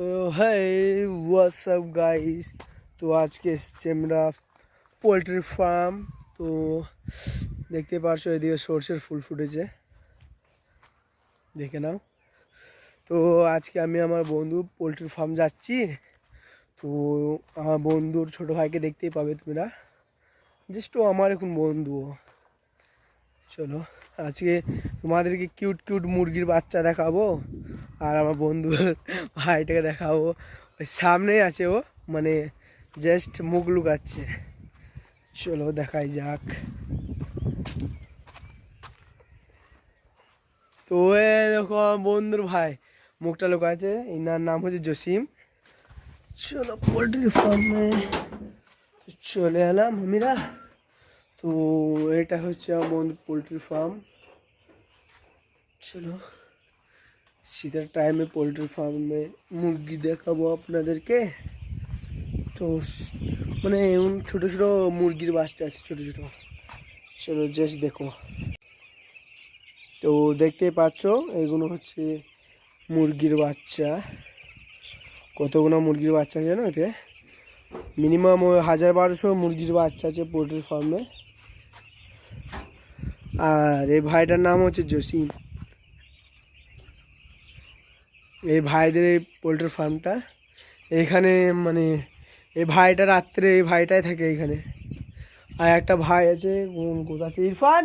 তো হ্যাঁ, WhatsApp guys. তো আজকে এসেছি আমরা পোলট্রি ফার্ম। তো দেখতে পারছো এদিকে সর্ষের ফুল ফুটেছে, দেখে নাও। তো আজকে আমি আমার বন্ধু পোলট্রি ফার্ম যাচ্ছি। তো আমার বন্ধুর ছোটো ভাইকে দেখতেই পাবে তোমরা, জাস্ট ও আমার এখন বন্ধু। চলো আজকে তোমাদেরকে কিউট কিউট মুরগির বাচ্চা দেখাবো, আর আমার বন্ধুর ভাইটাকে দেখাবো। ওই সামনেই আছে ও, মানে জাস্ট মুখ লুকাচ্ছে। চলো দেখাই যাক। তো এ দেখো আমার বন্ধুর ভাই মুখটা লুকাচ্ছে, এনার নাম হচ্ছে জসিম। চলো পোলট্রি ফার্মে চলে এলাম আমিরা। তো এটা হচ্ছে আমার বন্ধু পোলট্রি ফার্ম। চলো শীতের টাইমে পোলট্রি ফার্মে মুরগি দেখাবো আপনাদেরকে। তো মানে ছোটো ছোটো মুরগির বাচ্চা আছে, ছোটো ছোটো। চলো জাস্ট দেখো। তো দেখতেই পাচ্ছ এগুলো হচ্ছে মুরগির বাচ্চা। কতগুলো মুরগির বাচ্চা আছে জানো এতে? মিনিমাম 1000-1200 মুরগির বাচ্চা আছে পোলট্রি ফার্মে। আর এই ভাইটার নাম হচ্ছে জসিম। এই ভাইদের এই পোলট্রি ফার্মটা এখানে, মানে এই ভাইটা রাত্রে এই ভাইটাই থাকে এখানে। আর একটা ভাই আছে, কোথায় আছে, ইরফান।